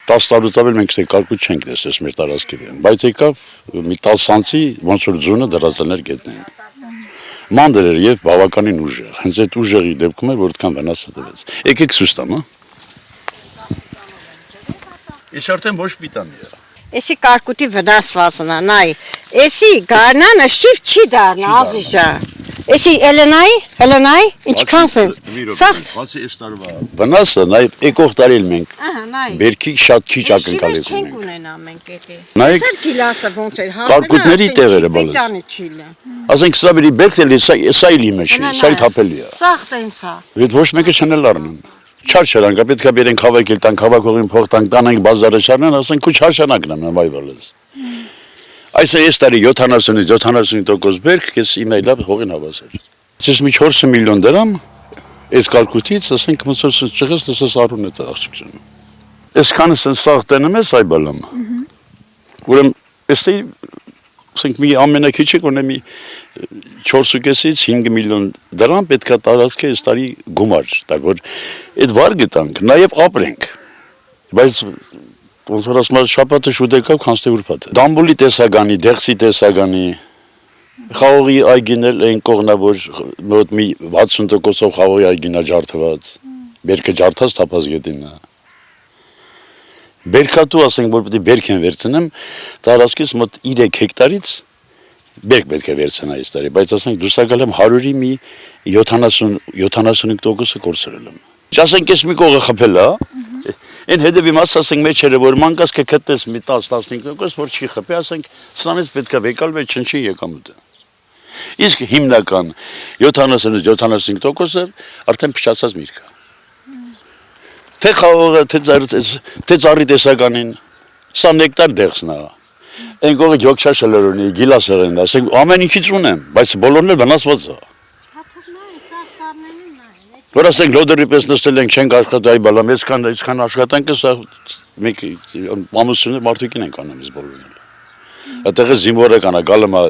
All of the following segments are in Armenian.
10 տարուց ավել մենք կարկուտ չենք տեսել մեր տարածքի վրա, բայց եկավ մի 10 ցանցի ոնց որ ձյունը դրածներ գետնեն։ Մանդր էր եւ բավականին ուժեղ։ Հենց այդ ուժեղի դեպքում էր որ այդքան վնասը տվեց։ Եկեք ցույց տամ, հա։ Ես արդեն ոչ պիտանի է։ Էսի կարկուտի վնասվածն է, նայ։ Էսի գարնանը շիվ չի դառնա, ազիջա։ Էսի Էլենայի, ինչքան սենց։ Սաղ բացի այս տարվա վնասը նաեւ եկող տարի մենք։ Ահա, նայ։ Բերքի շատ քիչ ակնկալել չենք ունենա մենք էտի։ Նայեք, Սա գիլասը ոնց էր, կարկուտների տեղերը բալես։ Պիտանի չիլը։ Ասենք սա բերի բերքն էլի սա իլի մեջ, սա թափելի է։ Սաղ տեմ սա։ Այդ ոչ մեկը չնել առնեն։ Չարչարանք, պետք է բերենք հավաքել տանք, հավաքողին փող տանք, տանենք բազարը չառնեն, ասենք ու չարշանակն եմ վայվալես։ Այս տարի 70-75% բերք քեզ իմեյլը հողին հավասար։ Ես մի 4 միլիոն դրամ այս կարկուտից, ասենք մսոս չղես դասս արուն է աղջիկը։ Այսքանը սենց սաղ տենում ես այ բալամ։ Ուրեմն էստի ասենք մի ամենակիչը կոնե մի 4.5-ից 5 միլիոն դրամ պետքա տարածք է այս տարի գումար տալ, որ այդ վար գտանք, նաև ապրենք։ Բայց ոնց որ ասում եմ շաբաթը շուտ եկավ, քանստե ուրբաթ։ Դամբուլի տեսագանի, դեղսի տեսագանի, խաղողի այգինել այն կողնավոր մոտ մի 60%-ով խաղողի այգինա ջարդված, բերքը ջարդած թափած գետինը։ Բերքատու ասենք որ պետք է բերք են վերցնեմ, տարածքից մոտ 3 հեկտարից բերք պետք է վերցնա այս տարի, բայց ասենք դուսակալ եմ 100-ի մի 70-75%-ը կորցրել եմ։ Ասենք ես մի կողը խփել է, այն հետևի մասը ասենք մեջերը որ մանկած կգտնես մի 10-15%, որ չի խփի, ասենք սրանից պետք է վեկալ մեջ չնչի եկամուտը։ Իսկ հիմնական 70-75%-ը արդեն փչացած միրգ է։ Թե խաղողը, թե ծառի տեսականին, 20 հեկտար դեղսն է, այն կողը գյոքչա շլորունի, գիլասեղեն, ասենք ամեն ինչից ունեմ, բայց բոլորն էլ վնասված է։ Որ ասենք լոդերի պես նստել ենք, չենք աշխատել այ բալամ, այսքան աշխատանքը սա մեկ ամուսինը մարդուկին ենք անում ես բոլորն էլ։ Այդտեղը զինվորը կանա, գալեմա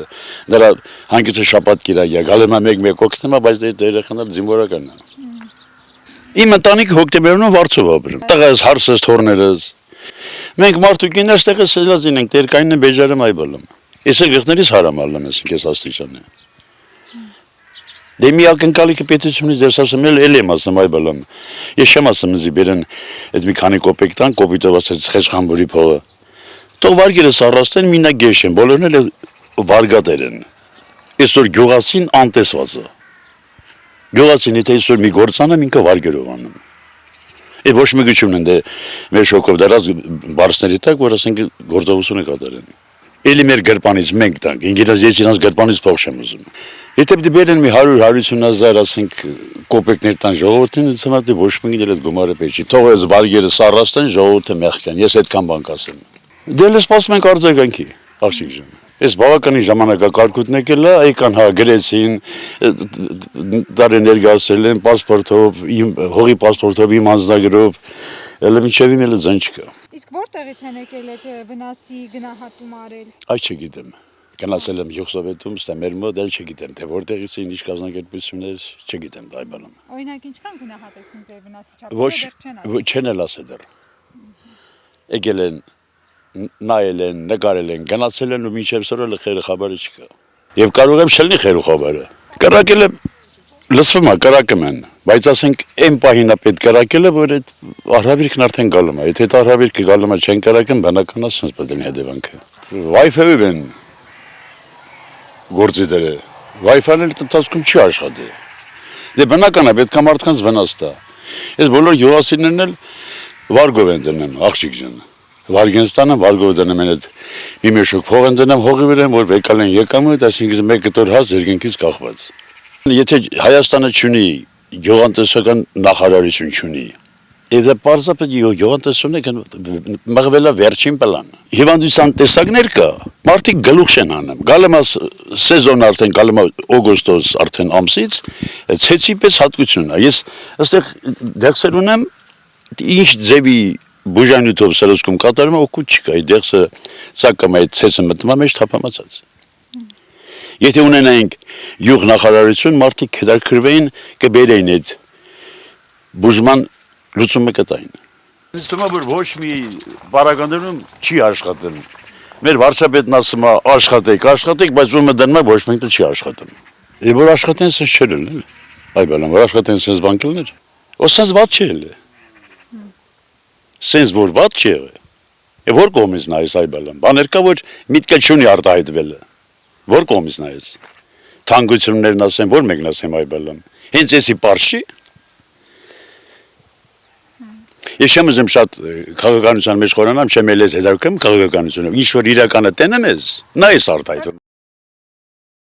նրա հանգիցը շապատ կիրագիա, գալեմա մեկ օգնում է, բայց դե երեխաները զինվորական են։ Իմ ընտանիքը հոկտեմբերում վարձով ապրում։ Տղաս, հարսս, թորներս։ Մենք մարդուկիներ ստեղը սելազին ենք, տերկայինն է բեժարում այ բալում։ Ես էլ գղներից հարամալում ես ինքես աստիճանը։ Դե մի ակնկալիքը պետությունից դες ասում էլ եմ ասում այ բալում։ Ես չեմ ասում ինձ բերեն այդ մի քանի կոպեկ տան, կոպիտով ասած խեժխամբուրի փողը։ Թող վարգերս առաստեն մինա գեշ են, բոլորն էլ վարգատեր են։ Այսօր գյուղացին անտեսված է։ Գյուղացին եթե այսօր մի գործանը ինքը վարգերով անում։ Այդ ոչ մի գիչումն են դե մեր շոկով դարած բարսների տակ, որ ասենք գործողությունը կատարեն։ Էլի մեր գրպանից մենք տանք, ինքնից ես իրանց գրպանից փող չեմ ուզում։ Եթե դե բերեն մի 100-150 հազար ասենք կոպեկներ տան ժողովրդին, ցնա դե ոչ մի դել այդ գումարը պետք չի։ Թող այս վարգերը սառաստեն ժողովուրդը մեղքան։ Ես այդքան բան կասեմ։ Դե լես սպասում ենք արձագանքի, աղջիկ ջան։ Այս բավականին ժամանակակարգուտն եկել է, եկան հա գրեցին, դարի ներկայացրել են պասպորտով, իմ հողի պասպորտով, իմ անձնագրով, էլ մինչև իմ էլ ձայն չկա։ Իսկ որտեղից են եկել այդ վնասի գնահատում արել։ Այ չգիտեմ։ Գնացել եմ Յուղսովետում, ստե մեր մոտ էլ չգիտեմ, թե որտեղից են ինչ կազմակերպություններ, չգիտեմ դա բանում։ Օրինակ ինչքան գնահատեցին ձեր վնասի չափը։ Ոչ, չեն էլ ասել դեռ։ Եկել են նայել են, նկարել են, գնացել են ու մինչև սորը խերը խաբարը չկա։ Եվ կարող եմ չլինի խերու խաբարը։ Կրակել եմ, լսվում է, կրակում են, բայց ասենք այն պահին է պետք կրակելը, որ այդ արհավիրքն արդեն գալում է։ Եթե այդ արհավիրքը գալում է չեն կրակում, բնական է սենց պետք է հետևանքը։ Wi-Fi-ով են գործի դերը։ Wi-Fi-ն էլ ընթացքում չի աշխատի։ Դե բնական է, պետք է մարդկանց վնաս տա։ Այս բոլոր յուղասիներն էլ վարգով են դնում, աղջիկ ջան։ Վարգենստանը վարգով դնում են այդ մի մեշոք փող են դնում հողի վրա, որ վեկալ են եկամուտ, այսինքն մեկ կտոր հաց երկնքից կախված։ Եթե Հայաստանը չունի գյուղատնտեսական նախարարություն չունի, եւ դա պարզապես գյուղատնտեսությունը մղվել է վերջին պլան։ Հիվանդության տեսակներ կա, մարդիկ գլուխ չեն անում։ Գալում է սեզոն արդեն գալում է օգոստոս արդեն ամսից, ցեցի պես հատկություն է։ Ես այստեղ դեղսեր ունեմ ինչ ձևի բուժանյութով սրոսկում կատարում է օգուտ չկա, այդ դեղսը ցակում է ցեցը մտնում է մեջ թափամացած։ Եթե ունենայինք յուղ նախարարություն, մարդիկ հետաքրքրվեին կբերեին այդ բուժման լուծումը կտային։ Ինձ թվում է, որ ոչ մի բարականներում չի աշխատում։ Մեր վարչապետն ասում է աշխատեք, բայց ում դնում է ոչ մեկը չի աշխատում։ Եվ որ աշխատեն սենց չէր էլ, այ բալան, որ աշխատեն սենց բան կլներ։ Ու սենց վատ չէ էլ։ Սենց որ վատ չէ։ Եվ որ կողմից նայես այ բալան։ Բաներ կա, որ միտքը չունի արտահայտվել։ Որ կողմից նայես։ Թանկություններն ասեմ, որ մեկն ասեմ այ բալան։ Հենց էսի պարշի։ Ես չեմ ուզում շատ քաղաքականության մեջ խորանամ, չեմ էլ ես հետարկում քաղաքականությունը։ Ինչ որ իրականը տենեմ ես, նա էս արտահայտում։